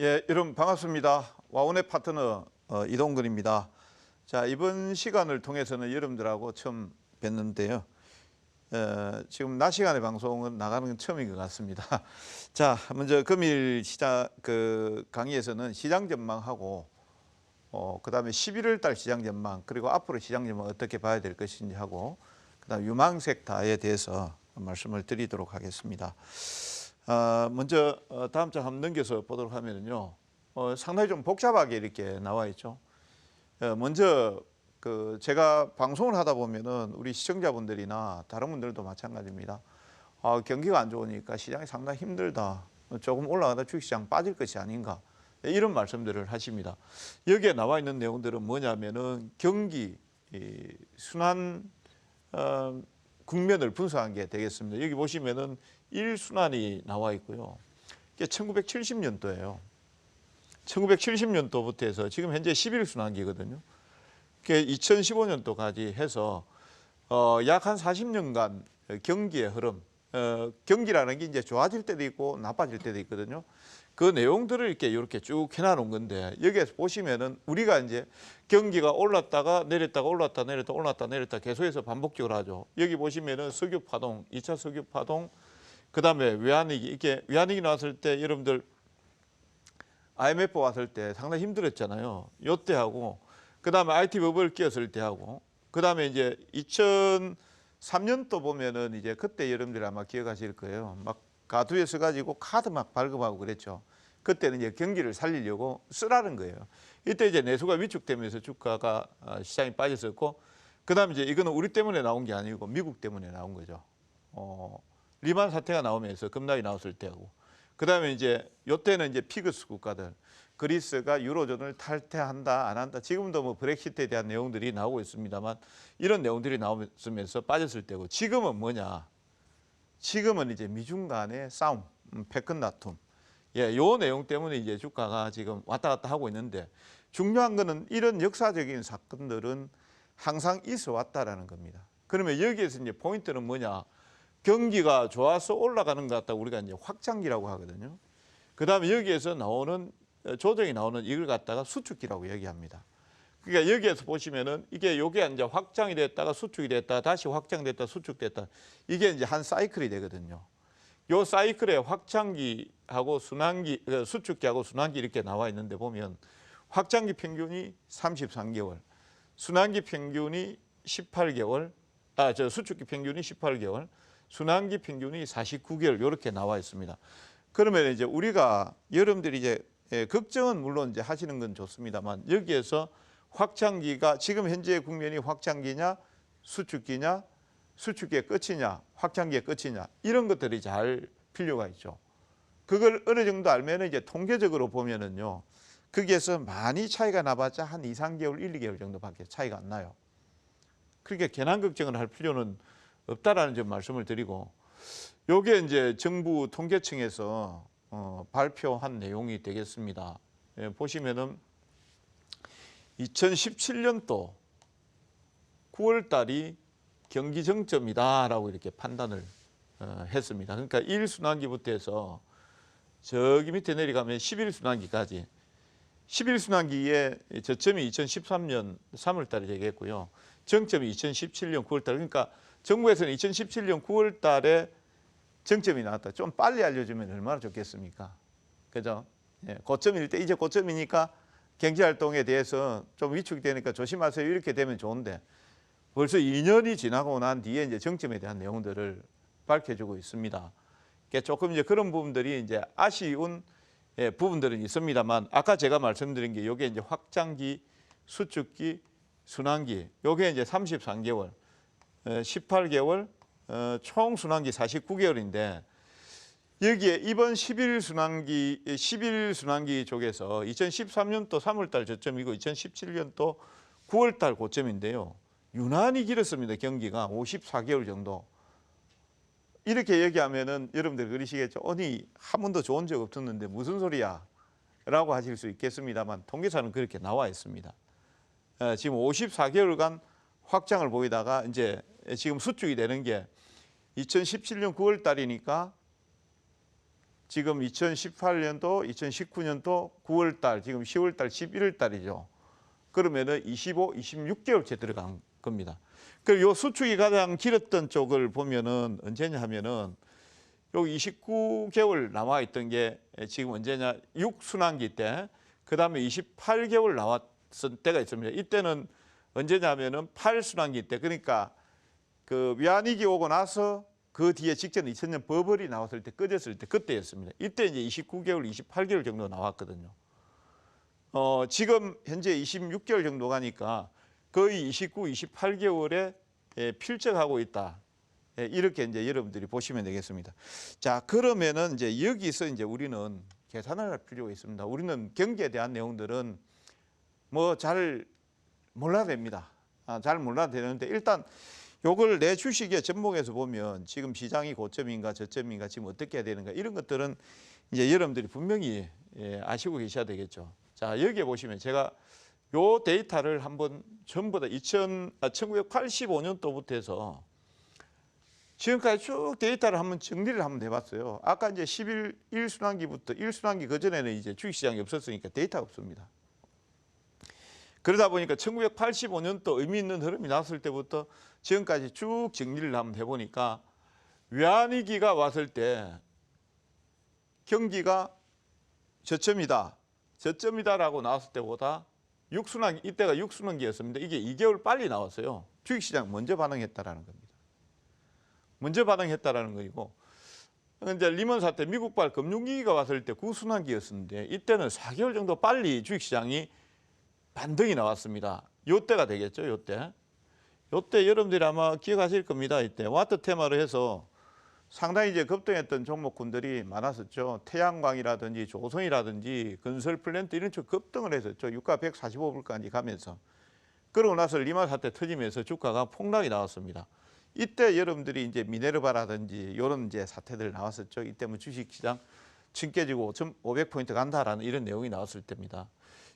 예, 여러분 반갑습니다. 와운의 파트너 이동근입니다. 자, 이번 시간을 통해서는 여러분들하고 처음 뵀는데요. 지금 낮 시간에 방송은 나가는 건 처음인 것 같습니다. 자, 먼저 금일 강의에서는 시장 전망하고 그다음에 11월 달 시장 전망, 그리고 앞으로 시장 전망 어떻게 봐야 될 것인지 하고, 그다음에 유망 섹터에 대해서 말씀을 드리도록 하겠습니다. 먼저 다음 장 한번 넘겨서 보도록 하면요, 상당히 좀 복잡하게 이렇게 나와 있죠. 먼저 제가 방송을 하다 보면은 우리 시청자분들이나 다른 분들도 마찬가지입니다. 경기가 안 좋으니까 시장이 상당히 힘들다, 조금 올라가다 주식시장 빠질 것이 아닌가, 이런 말씀들을 하십니다. 여기에 나와 있는 내용들은 뭐냐면은 경기 순환 국면을 분석한 게 되겠습니다. 여기 보시면은 1순환이 나와 있고요. 이게 1970년도예요. 1970년도부터 해서 지금 현재 11순환기거든요. 그게 2015년도까지 해서 약 한 40년간 경기의 흐름, 경기라는 게 이제 좋아질 때도 있고 나빠질 때도 있거든요. 그 내용들을 이렇게 쭉 해놔놓은 건데, 여기에서 보시면은 우리가 이제 경기가 올랐다가 내렸다가 올랐다 내렸다 올랐다 내렸다 계속해서 반복적으로 하죠. 여기 보시면은 석유 파동, 2차 석유 파동, 그 다음에 외환위기, 이게 외환위기 나왔을 때 여러분들 IMF 왔을 때 상당히 힘들었잖아요. 요때 하고, 그 다음에 IT 버블 끼었을 때 하고, 그 다음에 이제 2003년도 보면은 이제 그때 여러분들이 아마 기억하실 거예요. 막 가두에 서가지고 카드 막 발급하고 그랬죠. 그때는 이제 경기를 살리려고 쓰라는 거예요. 이때 이제 내수가 위축되면서 주가가 시장이 빠졌었고, 그 다음에 이제 이거는 우리 때문에 나온 게 아니고 미국 때문에 나온 거죠. 리만 사태가 나오면서 급락이 나왔을 때하고, 그 다음에 이제 요때는 이제 피그스 국가들, 그리스가 유로존을 탈퇴한다 안 한다, 지금도 뭐 브렉시트에 대한 내용들이 나오고 있습니다만 이런 내용들이 나오면서 빠졌을 때고, 지금은 뭐냐? 지금은 이제 미중 간의 싸움, 패권 다툼, 요 내용 때문에 이제 주가가 지금 왔다 갔다 하고 있는데, 중요한 거는 이런 역사적인 사건들은 항상 있어 왔다라는 겁니다. 그러면 여기에서 이제 포인트는 뭐냐? 경기가 좋아서 올라가는 것 같다 우리가 이제 확장기라고 하거든요. 그 다음에 여기에서 나오는 조정이 나오는 이걸 갖다가 수축기라고 얘기합니다. 그러니까 여기에서 보시면은 요게 이제 확장이 됐다가 수축이 됐다가 다시 확장됐다 수축됐다, 이게 이제 한 사이클이 되거든요. 요 사이클에 확장기하고 순환기, 수축기하고 순환기 이렇게 나와 있는데, 보면 확장기 평균이 33개월, 순환기 평균이 18개월, 수축기 평균이 18개월, 순환기 평균이 49개월 이렇게 나와 있습니다. 그러면 이제 우리가 여러분들이 이제 걱정은 물론 이제 하시는 건 좋습니다만, 여기에서 확장기가 지금 현재의 국면이 확장기냐 수축기냐, 수축기의 끝이냐 확장기의 끝이냐, 이런 것들이 잘 필요가 있죠. 그걸 어느 정도 알면은 이제 통계적으로 보면은요, 거기에서 많이 차이가 나봤자 한 2, 3개월, 1, 2개월 정도밖에 차이가 안 나요. 그렇게 괜한 걱정을 할 필요는 없다라는 점 말씀을 드리고, 요게 이제 정부 통계청에서 발표한 내용이 되겠습니다. 보시면은 2017년도 9월 달이 경기 정점이다라고 이렇게 판단을 했습니다. 그러니까 1순환기부터 해서 저기 밑에 내려가면 11순환기까지, 11순환기의 저점이 2013년 3월 달에 되겠고요. 정점이 2017년 9월 달, 그러니까 정부에서는 2017년 9월 달에 정점이 나왔다. 좀 빨리 알려주면 얼마나 좋겠습니까? 그죠? 고점일 때, 이제 고점이니까 경제활동에 대해서 좀 위축이 되니까 조심하세요, 이렇게 되면 좋은데, 벌써 2년이 지나고 난 뒤에 이제 정점에 대한 내용들을 밝혀주고 있습니다. 그러니까 조금 이제 그런 부분들이 이제 아쉬운 부분들은 있습니다만, 아까 제가 말씀드린 게 요게 이제 확장기, 수축기, 순환기, 요게 이제 33개월, 18개월, 총 순환기 49개월인데, 여기에 이번 11순환기 쪽에서 2013년도 3월달 저점이고 2017년도 9월달 고점인데요. 유난히 길었습니다. 경기가 54개월 정도. 이렇게 얘기하면은 여러분들 그러시겠죠. 아니, 한 번도 좋은 적 없었는데 무슨 소리야? 라고 하실 수 있겠습니다만, 통계사는 그렇게 나와 있습니다. 지금 54개월간 확장을 보이다가 이제 지금 수축이 되는 게 2017년 9월 달이니까 지금 2018년도, 2019년도 9월 달, 지금 10월 달, 11월 달이죠. 그러면은 25, 26개월째 들어간 겁니다. 그리고 요 수축이 가장 길었던 쪽을 보면은 언제냐 하면은 여기 29개월 남아 있던 게 지금 언제냐 6순환기 때, 그다음에 28개월 나왔던 때가 있습니다. 이때는 언제냐 하면은 8순환기 때, 그러니까 그 외환위기 오고 나서 그 뒤에 직전 2000년 버블이 나왔을 때, 꺼졌을 때, 그때였습니다. 이때 이제 29개월, 28개월 정도 나왔거든요. 지금 현재 26개월 정도 가니까 거의 29, 28개월에 필적하고 있다. 이렇게 이제 여러분들이 보시면 되겠습니다. 자, 그러면은 이제 여기서 이제 우리는 계산을 할 필요가 있습니다. 우리는 경기에 대한 내용들은 뭐 잘 몰라야 됩니다. 잘 몰라야 되는데, 일단 요걸 내 주식의 전목에서 보면 지금 시장이 고점인가 저점인가 지금 어떻게 해야 되는가, 이런 것들은 이제 여러분들이 분명히 아시고 계셔야 되겠죠. 자, 여기에 보시면 제가 요 데이터를 한번 전부 다 1985년도부터 해서 지금까지 쭉 데이터를 한번 정리를 한번 해봤어요. 아까 이제 1순환기부터 1순환기 그전에는 이제 주식시장이 없었으니까 데이터가 없습니다. 그러다 보니까 1985년도 의미 있는 흐름이 나왔을 때부터 지금까지 쭉 정리를 한번 해보니까 외환위기가 왔을 때 경기가 저점이다라고 나왔을 때보다 6순환기, 이때가 6순환기였습니다. 이게 2개월 빨리 나왔어요. 주식시장 먼저 반응했다라는 겁니다. 먼저 반응했다라는 거이고, 이제 리먼 사태, 미국발 금융위기가 왔을 때 9순환기였었는데 이때는 4개월 정도 빨리 주식시장이 반등이 나왔습니다. 요때가 되겠죠, 요때. 요때 여러분들이 아마 기억하실 겁니다. 이때 와트 테마로 해서 상당히 이제 급등했던 종목군들이 많았었죠. 태양광이라든지 조선이라든지 건설 플랜트 이런 쪽 급등을 했었죠. 유가 145불까지 가면서. 그러고 나서 리만 사태 터지면서 주가가 폭락이 나왔습니다. 이때 여러분들이 이제 미네르바라든지 이런 이제 사태들 나왔었죠. 이때 뭐 주식시장 층 깨지고 500포인트 간다라는 이런 내용이 나왔을 때입니다.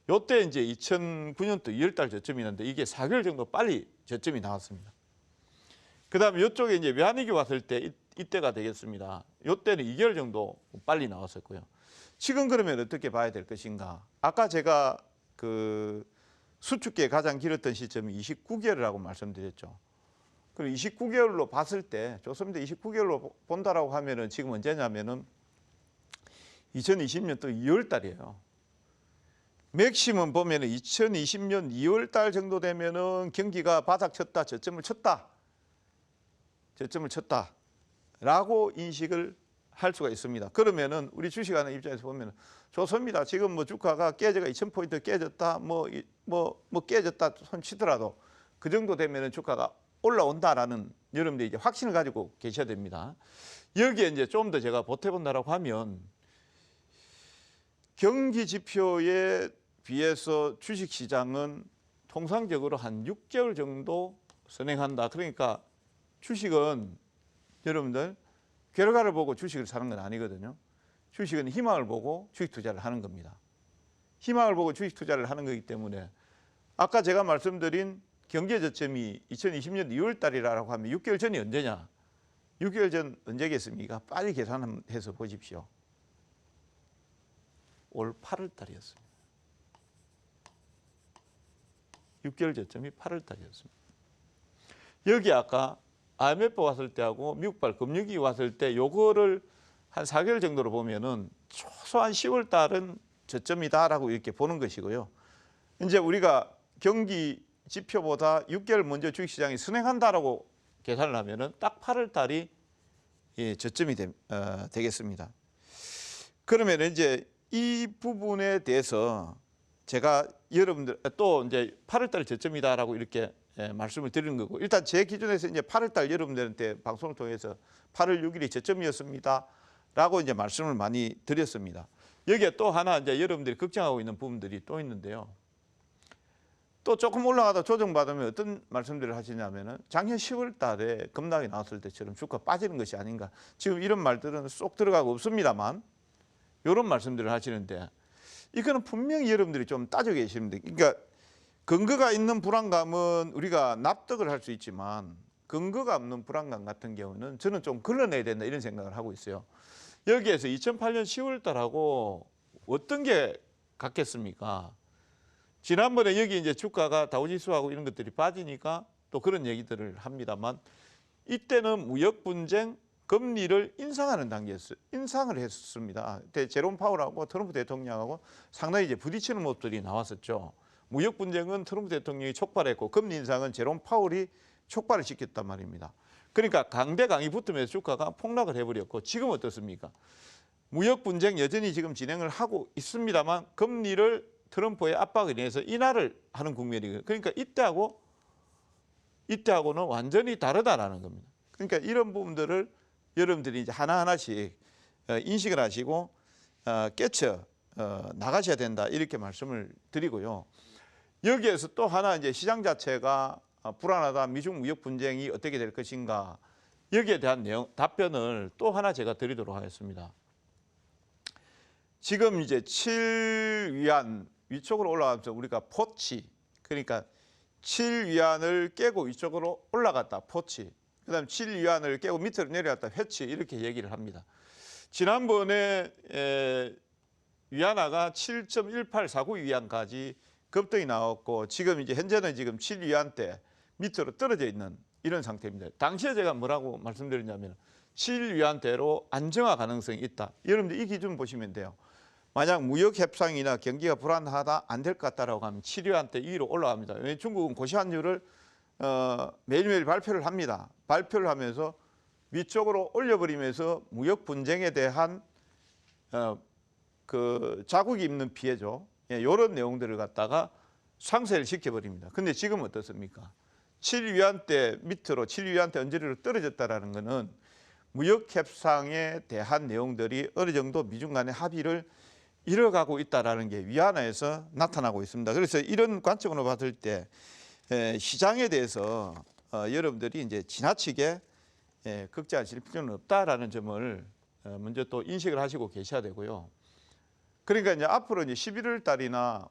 요때 이제 2009년도 2월달 저점이었는데 이게 4개월 정도 빨리 저점이 나왔습니다. 그 다음에 이쪽에 이제 외환위기 왔을 때 이때가 되겠습니다. 요때는 2개월 정도 빨리 나왔었고요. 지금 그러면 어떻게 봐야 될 것인가? 아까 제가 그 수축기에 가장 길었던 시점이 29개월이라고 말씀드렸죠. 그리고 29개월로 봤을 때 좋습니다. 29개월로 본다라고 하면은 지금 언제냐면은 2020년 또 2월 달이에요. 맥시멈 보면은 2020년 2월 달 정도 되면은 경기가 바닥 쳤다, 저점을 쳤다라고 인식을 할 수가 있습니다. 그러면은 우리 주식하는 입장에서 보면은 좋습니다. 지금 뭐 주가가 깨져가 2,000포인트 깨졌다, 뭐 깨졌다 손 치더라도 그 정도 되면은 주가가 올라온다라는 여러분들이 이제 확신을 가지고 계셔야 됩니다. 여기에 이제 좀 더 제가 보태본다라고 하면 경기 지표에 비해서 주식시장은 통상적으로 한 6개월 정도 선행한다. 그러니까 주식은 여러분들 결과를 보고 주식을 사는 건 아니거든요. 주식은 희망을 보고 주식 투자를 하는 겁니다. 희망을 보고 주식 투자를 하는 거기 때문에 아까 제가 말씀드린 경제 저점이 2020년 2월 달이라고 하면 6개월 전이 언제냐? 6개월 전 언제겠습니까? 빨리 계산해서 보십시오. 올 8월 달이었습니다. 6개월 저점이 8월 달이었습니다. 여기 아까 IMF 왔을 때하고 미국발 금융위기 왔을 때 요거를 한 4개월 정도로 보면은 최소한 10월 달은 저점이다라고 이렇게 보는 것이고요. 이제 우리가 경기 지표보다 6개월 먼저 주식시장이 선행한다라고 계산을 하면은 딱 8월 달이 저점이 되겠습니다. 그러면 이제 이 부분에 대해서 제가 여러분들 또 이제 8월 달 저점이다라고 이렇게 말씀을 드리는 거고, 일단 제 기준에서 이제 8월 달 여러분들한테 방송을 통해서 8월 6일이 저점이었습니다라고 이제 말씀을 많이 드렸습니다. 여기에 또 하나 이제 여러분들이 걱정하고 있는 부분들이 또 있는데요. 또 조금 올라가다 조정받으면 어떤 말씀들을 하시냐면은 작년 10월 달에 급락이 나왔을 때처럼 주가 빠지는 것이 아닌가. 지금 이런 말들은 쏙 들어가고 없습니다만 이런 말씀들을 하시는데 이거는 분명히 여러분들이 좀 따져 계시면 돼요. 그러니까 근거가 있는 불안감은 우리가 납득을 할 수 있지만 근거가 없는 불안감 같은 경우는 저는 좀 걸러내야 된다 이런 생각을 하고 있어요. 여기에서 2008년 10월 달하고 어떤 게 같겠습니까? 지난번에 여기 이제 주가가 다우지수하고 이런 것들이 빠지니까 또 그런 얘기들을 합니다만 이때는 무역 분쟁, 금리를 인상하는 단계였어요. 인상을 했습니다. 제롬 파월하고 트럼프 대통령하고 상당히 이제 부딪히는 모습들이 나왔었죠. 무역 분쟁은 트럼프 대통령이 촉발했고 금리 인상은 제롬 파월이 촉발을 시켰단 말입니다. 그러니까 강대강이 붙으면서 주가가 폭락을 해버렸고 지금 어떻습니까? 무역 분쟁 여전히 지금 진행을 하고 있습니다만 금리를 트럼프의 압박에 의해서 인하를 하는 국면이거든요. 그러니까 이때하고는 완전히 다르다라는 겁니다. 그러니까 이런 부분들을 여러분들이 이제 하나하나씩 인식을 하시고 깨쳐 나가셔야 된다 이렇게 말씀을 드리고요. 여기에서 또 하나 이제 시장 자체가 불안하다, 미중 무역 분쟁이 어떻게 될 것인가 여기에 대한 답변을 또 하나 제가 드리도록 하겠습니다. 지금 이제 7위안 위쪽으로 올라가면서 우리가 포치, 그러니까 7위안을 깨고 위쪽으로 올라갔다 포치, 그 다음 7위안을 깨고 밑으로 내려갔다 회치 이렇게 얘기를 합니다. 지난번에 위안화가 7.1849위안까지 급등이 나왔고 지금 이제 현재는 지금 7위안대 밑으로 떨어져 있는 이런 상태입니다. 당시에 제가 뭐라고 말씀드렸냐면 7위안대로 안정화 가능성이 있다. 여러분들 이 기준 보시면 돼요. 만약 무역 협상이나 경기가 불안하다 안 될 것 같다라고 하면 7위안대 위로 올라갑니다. 왜냐하면 중국은 고시환율을 매일매일 발표를 합니다. 발표를 하면서 위쪽으로 올려버리면서 무역 분쟁에 대한 그 자국이 입는 피해죠. 이런 내용들을 갖다가 상쇄를 시켜버립니다. 근데 지금 어떻습니까? 7위안대 밑으로 7위안대 언저리로 떨어졌다라는 것은 무역 협상에 대한 내용들이 어느 정도 미중 간의 합의를 이뤄가고 있다라는 게 위안화에서 나타나고 있습니다. 그래서 이런 관점으로 봤을 때 시장에 대해서 여러분들이 이제 지나치게 걱정하실 필요는 없다라는 점을 먼저 또 인식을 하시고 계셔야 되고요. 그러니까 이제 앞으로 이제 11월 달이나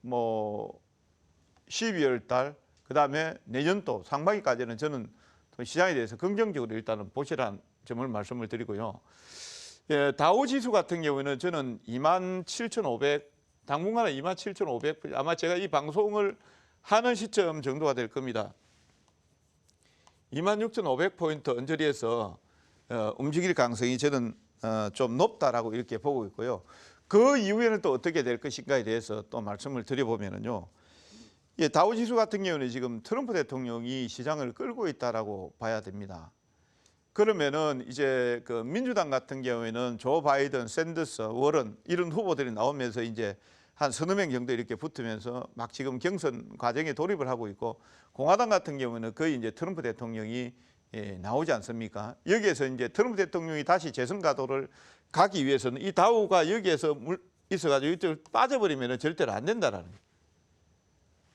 뭐 12월 달, 그 다음에 내년도 상반기까지는 저는 시장에 대해서 긍정적으로 일단은 보시라는 점을 말씀을 드리고요. 다우지수 같은 경우에는 저는 27,500, 당분간은 27,500, 아마 제가 이 방송을 하는 시점 정도가 될 겁니다. 26,500포인트 언저리에서 움직일 가능성이 저는 좀 높다라고 이렇게 보고 있고요. 그 이후에는 또 어떻게 될 것인가에 대해서 또 말씀을 드려보면요. 다우지수 같은 경우는 지금 트럼프 대통령이 시장을 끌고 있다라고 봐야 됩니다. 그러면은 이제 그 민주당 같은 경우에는 조 바이든, 샌더스, 워런 이런 후보들이 나오면서 이제 한 서너 명 정도 이렇게 붙으면서 막 지금 경선 과정에 돌입을 하고 있고 공화당 같은 경우는 거의 이제 트럼프 대통령이 나오지 않습니까? 여기에서 이제 트럼프 대통령이 다시 재선 가도를 가기 위해서는 이 다우가 여기에서 있어가지고 이쪽으로 빠져버리면 절대로 안 된다라는 거예요.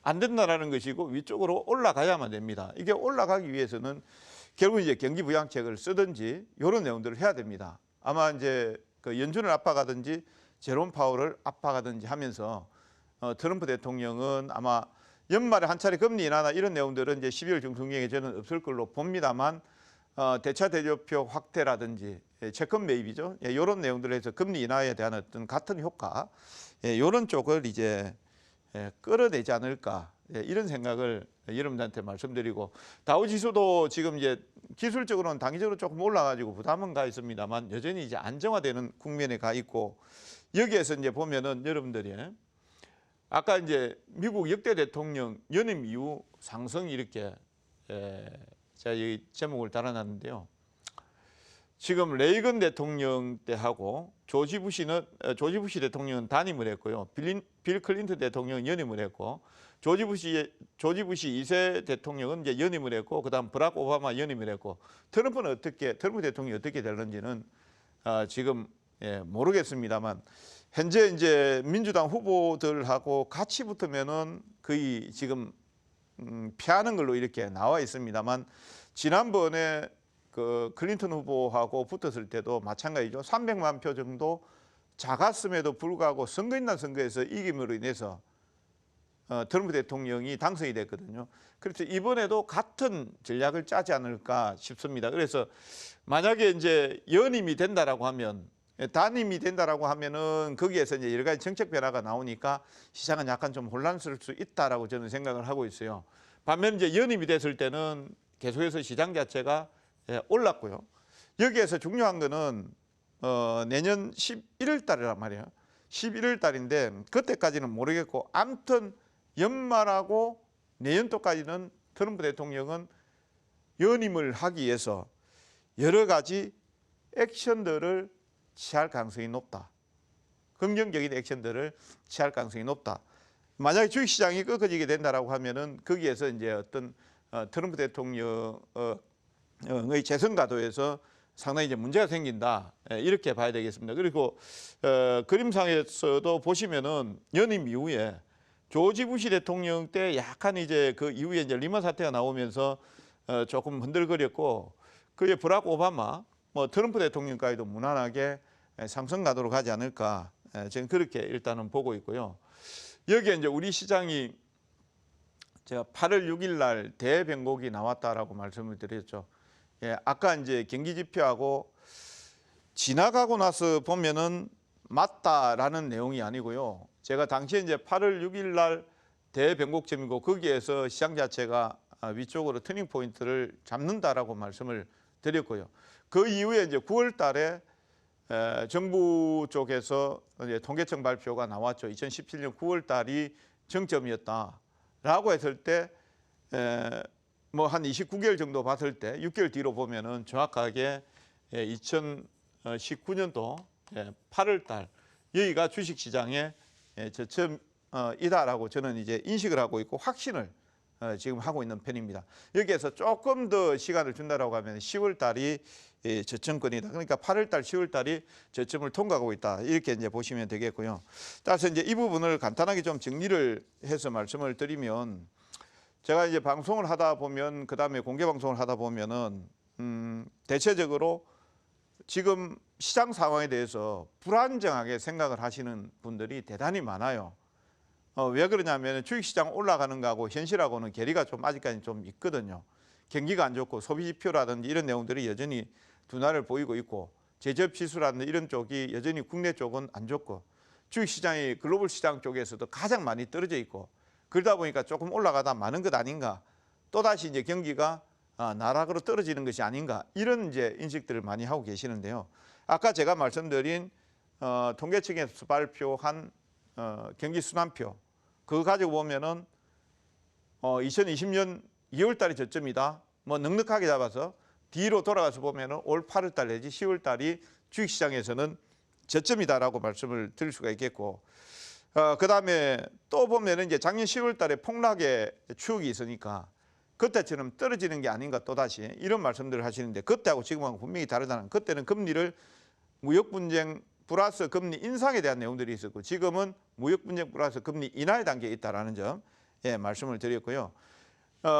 안 된다라는 것이고 위쪽으로 올라가야만 됩니다. 이게 올라가기 위해서는 결국 이제 경기 부양책을 쓰든지 이런 내용들을 해야 됩니다. 아마 이제 그 연준을 압박하든지 제롬 파월을 압박하든지 하면서 트럼프 대통령은 아마 연말에 한 차례 금리 인하나 이런 내용들은 이제 12월 중순경에 저는 없을 걸로 봅니다만 대차 대조표 확대라든지 채권 매입이죠. 이런 내용들을 해서 금리 인하에 대한 어떤 같은 효과 이런 쪽을 이제 끌어내지 않을까 이런 생각을 여러분들한테 말씀드리고 다우지수도 지금 이제 기술적으로는 단기적으로 조금 올라가지고 부담은 가 있습니다만 여전히 이제 안정화되는 국면에 가 있고 여기에서 이제 보면은 여러분들이 아까 이제 미국 역대 대통령 연임 이후 상승 이렇게 제가 여기 제목을 달아놨는데요. 지금 레이건 대통령 때하고 조지 부시 대통령은 단임을 했고요. 빌 클린턴 대통령은 연임을 했고 조지 부시 2세 대통령은 이제 연임을 했고 그다음 버락 오바마 연임을 했고 트럼프 대통령이 어떻게 되는지는 지금 모르겠습니다만 현재 이제 민주당 후보들하고 같이 붙으면은 거의 지금 피하는 걸로 이렇게 나와 있습니다만 지난번에 그 클린턴 후보하고 붙었을 때도 마찬가지죠. 300만 표 정도 작았음에도 불구하고 선거인단 선거에서 이김으로 인해서 트럼프 대통령이 당선이 됐거든요. 그래서 이번에도 같은 전략을 짜지 않을까 싶습니다. 그래서 만약에 이제 연임이 된다라고 하면 단임이 된다라고 하면은 거기에서 이제 여러 가지 정책 변화가 나오니까 시장은 약간 좀 혼란스러울 수 있다라고 저는 생각을 하고 있어요. 반면 이제 연임이 됐을 때는 계속해서 시장 자체가 올랐고요. 여기에서 중요한 거는 내년 11월 달이란 말이에요. 11월 달인데 그때까지는 모르겠고 아무튼 연말하고 내년도까지는 트럼프 대통령은 연임을 하기 위해서 여러 가지 액션들을 취할 가능성이 높다. 긍정적인 액션들을 취할 가능성이 높다. 만약에 주식시장이 꺾어지게 된다라고 하면은 거기에서 이제 어떤 트럼프 대통령의 재선 가도에서 상당히 이제 문제가 생긴다. 이렇게 봐야 되겠습니다. 그리고 그림상에서도 보시면은 연임 이후에 조지 부시 대통령 때 약간 이제 그 이후에 이제 리먼 사태가 나오면서 조금 흔들거렸고 그에 브락 오바마, 뭐 트럼프 대통령까지도 무난하게 상승 가도록 하지 않을까. 저는 그렇게 일단은 보고 있고요. 여기에 이제 우리 시장이 제가 8월 6일 날 대변곡이 나왔다라고 말씀을 드렸죠. 아까 이제 경기 지표하고 지나가고 나서 보면은 맞다라는 내용이 아니고요. 제가 당시에 이제 8월 6일 날 대변곡점이고 거기에서 시장 자체가 위쪽으로 터닝 포인트를 잡는다라고 말씀을 드렸고요. 그 이후에 이제 9월 달에 정부 쪽에서 이제 통계청 발표가 나왔죠. 2017년 9월 달이 정점이었다라고 했을 때 뭐 한 29개월 정도 봤을 때 6개월 뒤로 보면은 정확하게 2019년도 8월 달 여기가 주식 시장의 저점이다라고 저는 이제 인식을 하고 있고 확신을 지금 하고 있는 편입니다. 여기에서 조금 더 시간을 준다라고 하면 10월 달이 저점권이다. 그러니까 8월 달, 10월 달이 저점을 통과하고 있다. 이렇게 이제 보시면 되겠고요. 따라서 이제 이 부분을 간단하게 좀 정리를 해서 말씀을 드리면 제가 이제 방송을 하다 보면 그다음에 공개 방송을 하다 보면은 대체적으로 지금 시장 상황에 대해서 불안정하게 생각을 하시는 분들이 대단히 많아요. 왜 그러냐면 주식시장 올라가는 거하고 현실하고는 괴리가 좀 아직까지 좀 있거든요. 경기가 안 좋고 소비지표라든지 이런 내용들이 여전히 둔화를 보이고 있고 제조업지수라든지 이런 쪽이 여전히 국내 쪽은 안 좋고 주식시장이 글로벌 시장 쪽에서도 가장 많이 떨어져 있고 그러다 보니까 조금 올라가다 마는 것 아닌가 또다시 이제 경기가 나락으로 떨어지는 것이 아닌가 이런 이제 인식들을 많이 하고 계시는데요. 아까 제가 말씀드린 통계청에서 발표한 경기 순환표 그거 가지고 보면은 2020년 2월 달이 저점이다. 뭐 넉넉하게 잡아서 뒤로 돌아가서 보면은 올 8월 달 내지 10월 달이 주식시장에서는 저점이다라고 말씀을 드릴 수가 있겠고, 그다음에 또 보면은 이제 작년 10월 달에 폭락의 추억이 있으니까 그때처럼 떨어지는 게 아닌가 또다시 이런 말씀들을 하시는데 그때하고 지금하고 분명히 다르다는 그때는 금리를 무역 분쟁 플러스 금리 인상에 대한 내용들이 있었고 지금은 무역 분쟁 플러스 금리 인하의 단계에 있다라는 점 말씀을 드렸고요.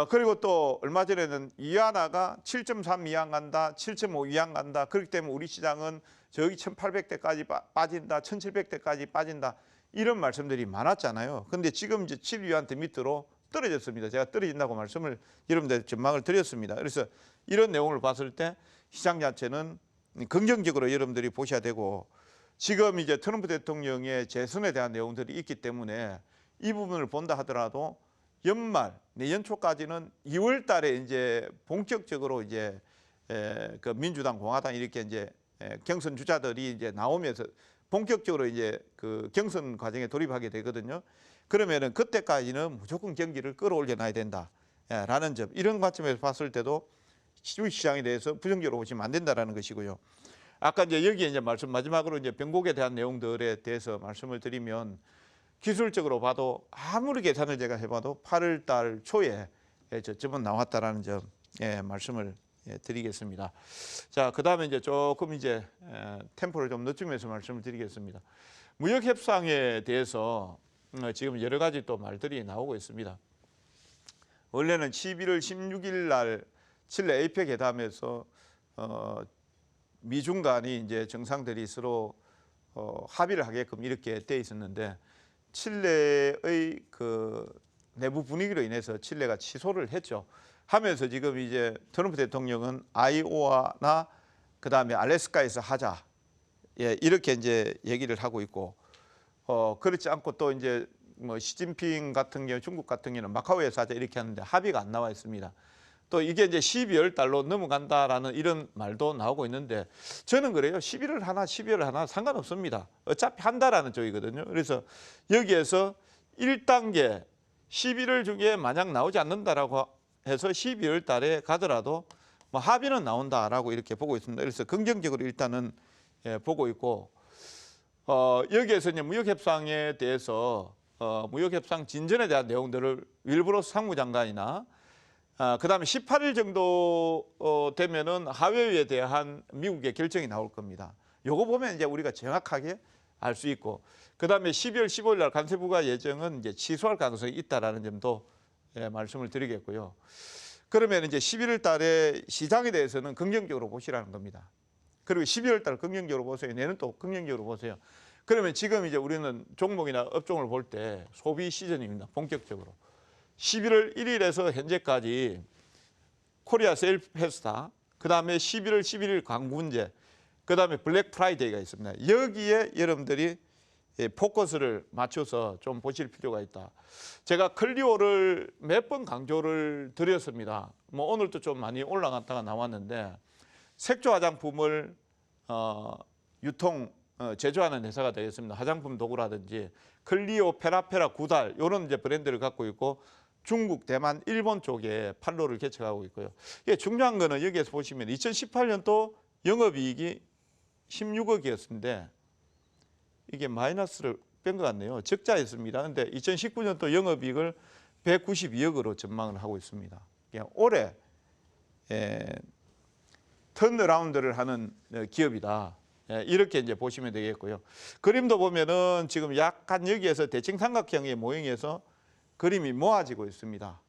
그리고 또 얼마 전에는 위안화가 7.3 이상 간다, 7.5 이상 간다. 그렇기 때문에 우리 시장은 저기 1,800대까지 빠진다, 1,700대까지 빠진다. 이런 말씀들이 많았잖아요. 근데 지금 이제 7위안대 밑으로 떨어졌습니다. 제가 떨어진다고 말씀을 여러분들 전망을 드렸습니다. 그래서 이런 내용을 봤을 때 시장 자체는 긍정적으로 여러분들이 보셔야 되고 지금 이제 트럼프 대통령의 재선에 대한 내용들이 있기 때문에 이 부분을 본다 하더라도 연말 내년 초까지는 2월 달에 이제 본격적으로 이제 그 민주당 공화당 이렇게 이제 경선 주자들이 이제 나오면서 본격적으로 이제 그 경선 과정에 돌입하게 되거든요. 그러면은 그때까지는 무조건 경기를 끌어올려 놔야 된다라는 점 이런 관점에서 봤을 때도 주식시장에 대해서 부정적으로 보시면 안 된다라는 것이고요. 아까 이제 여기에 이제 마지막으로 이제 변곡에 대한 내용들에 대해서 말씀을 드리면 기술적으로 봐도 아무리 계산을 제가 해봐도 8월 달 초에 저점은 나왔다라는 점 말씀을 드리겠습니다. 자, 그다음에 이제 조금 이제 템포를 좀 늦추면서 말씀을 드리겠습니다. 무역 협상에 대해서 지금 여러 가지 또 말들이 나오고 있습니다. 원래는 11월 16일 날 칠레 에이펙 회담에서 미중 간이 이제 정상들이 서로 합의를 하게끔 이렇게 돼 있었는데 칠레의 그 내부 분위기로 인해서 칠레가 취소를 했죠. 하면서 지금 이제 트럼프 대통령은 아이오와나 그다음에 알래스카에서 하자. 예, 이렇게 이제 얘기를 하고 있고, 그렇지 않고 또 이제 뭐 시진핑 같은 경우, 중국 같은 경우는 마카오에서 하자 이렇게 하는데 합의가 안 나와 있습니다. 또 이게 이제 12월 달로 넘어간다라는 이런 말도 나오고 있는데, 저는 그래요. 11월 하나, 12월 하나 상관없습니다. 어차피 한다라는 쪽이거든요. 그래서 여기에서 1단계 11월 중에 만약 나오지 않는다라고 해서 12월 달에 가더라도 뭐 합의는 나온다라고 이렇게 보고 있습니다. 그래서 긍정적으로 일단은 보고 있고, 여기에서 이제 무역협상에 대해서 무역협상 진전에 대한 내용들을 윌브로스 상무장관이나 그다음에 18일 정도 되면은 하웨이에 대한 미국의 결정이 나올 겁니다. 요거 보면 이제 우리가 정확하게 알 수 있고, 그다음에 12월 15일 날 관세부가 예정은 이제 취소할 가능성이 있다라는 점도 말씀을 드리겠고요. 그러면 이제 11월 달에 시장에 대해서는 긍정적으로 보시라는 겁니다. 그리고 12월 달 긍정적으로 보세요. 내년 또 긍정적으로 보세요. 그러면 지금 이제 우리는 종목이나 업종을 볼 때 소비 시즌입니다. 본격적으로. 11월 1일에서 현재까지 코리아 세일 페스타, 그 다음에 11월 11일 광군제, 그 다음에 블랙 프라이데이가 있습니다. 여기에 여러분들이 포커스를 맞춰서 좀 보실 필요가 있다. 제가 클리오를 몇 번 강조를 드렸습니다. 뭐 오늘도 좀 많이 올라갔다가 나왔는데, 색조 화장품을 제조하는 회사가 되겠습니다. 화장품 도구라든지 클리오, 페라페라, 구달 이런 이제 브랜드를 갖고 있고, 중국, 대만, 일본 쪽에 판로를 개척하고 있고요. 이게 중요한 거는 여기에서 보시면 2018년도 영업이익이 16억이었는데 이게 마이너스를 뺀 것 같네요. 적자였습니다. 그런데 2019년도 영업이익을 192억으로 전망을 하고 있습니다. 올해 턴어라운드를 하는 기업이다. 이렇게 이제 보시면 되겠고요. 그림도 보면은 지금 약간 여기에서 대칭삼각형의 모형에서 그림이 모아지고 있습니다.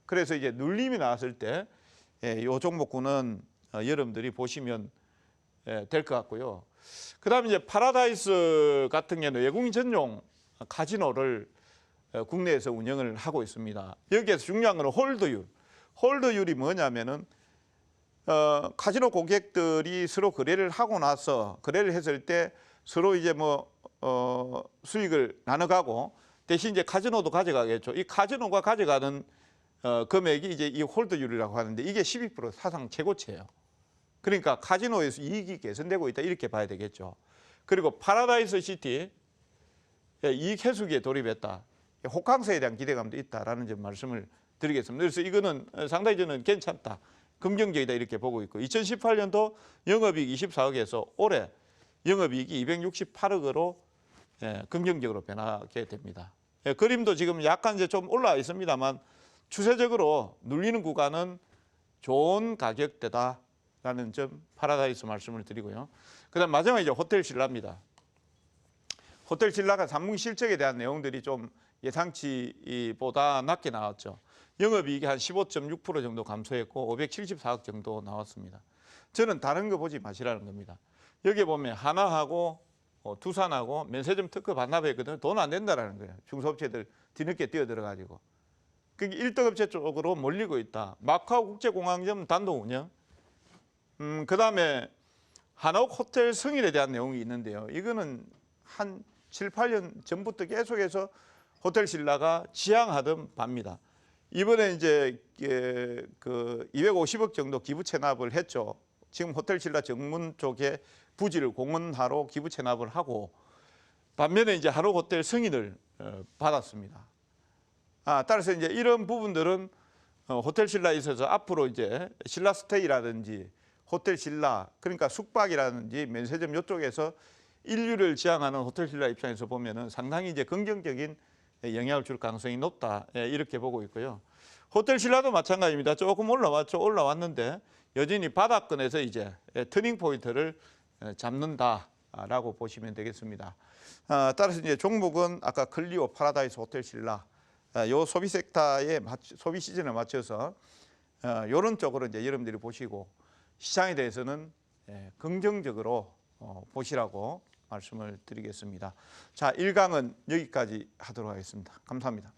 그래서 이제 눌림이 나왔을 때 이 종목군은 여러분들이 보시면 될 것 같고요. 그다음에 이제 파라다이스 같은 경우는 외국인 전용 카지노를 국내에서 운영을 하고 있습니다. 여기에서 중요한 것은 홀드율. 홀드율이 뭐냐면은 카지노 고객들이 서로 거래를 하고 나서 거래를 했을 때 서로 이제 수익을 나눠가고, 대신 이제 카지노도 가져가겠죠. 이 카지노가 가져가는 금액이 이제 이 홀드율이라고 하는데, 이게 12% 사상 최고치예요. 그러니까 카지노에서 이익이 개선되고 있다 이렇게 봐야 되겠죠. 그리고 파라다이스 시티 이익 회수기에 돌입했다. 호캉스에 대한 기대감도 있다라는 점 말씀을 드리겠습니다. 그래서 이거는 상당히 저는 괜찮다, 긍정적이다 이렇게 보고 있고, 2018년도 영업이익 24억에서 올해 영업이익이 268억으로 긍정적으로 변하게 됩니다. 그림도 지금 약간 이제 좀 올라와 있습니다만 추세적으로 눌리는 구간은 좋은 가격대다라는 점 파라다이스 말씀을 드리고요. 그다음 마지막에 이제 호텔 신라입니다. 호텔 신라가 3분기 실적에 대한 내용들이 좀 예상치보다 낮게 나왔죠. 영업이익이 한 15.6% 정도 감소했고 574억 정도 나왔습니다. 저는 다른 거 보지 마시라는 겁니다. 여기 보면 하나하고 두산하고 면세점 특허 반납했거든요. 돈 안 된다라는 거예요. 중소업체들 뒤늦게 뛰어들어가지고. 그게 1등 업체 쪽으로 몰리고 있다. 마카오 국제공항점 단독 운영. 그다음에 한옥 호텔 승인에 대한 내용이 있는데요. 이거는 한 7, 8년 전부터 계속해서 호텔 신라가 지향하던 바입니다. 이번에 이제 그 250억 정도 기부 체납을 했죠. 지금 호텔 신라 정문 쪽에 부지를 공원화로 기부 체납을 하고, 반면에 이제 한옥 호텔 승인을 받았습니다. 따라서 이제 이런 부분들은 호텔 신라에 있어서 앞으로 이제 신라 스테이라든지 호텔 신라, 그러니까 숙박이라든지 면세점 이쪽에서 인류를 지향하는 호텔 신라 입장에서 보면은 상당히 이제 긍정적인 영향을 줄 가능성이 높다 이렇게 보고 있고요. 호텔 신라도 마찬가지입니다. 조금 올라왔죠. 올라왔는데 여전히 바닥권에서 이제 터닝 포인트를 잡는다라고 보시면 되겠습니다. 따라서 이제 종목은 아까 클리오, 파라다이스, 호텔 신라 요 소비 섹터의 소비 시즌에 맞춰서 이런 쪽으로 이제 여러분들이 보시고, 시장에 대해서는 긍정적으로 보시라고 말씀을 드리겠습니다. 자, 1강은 여기까지 하도록 하겠습니다. 감사합니다.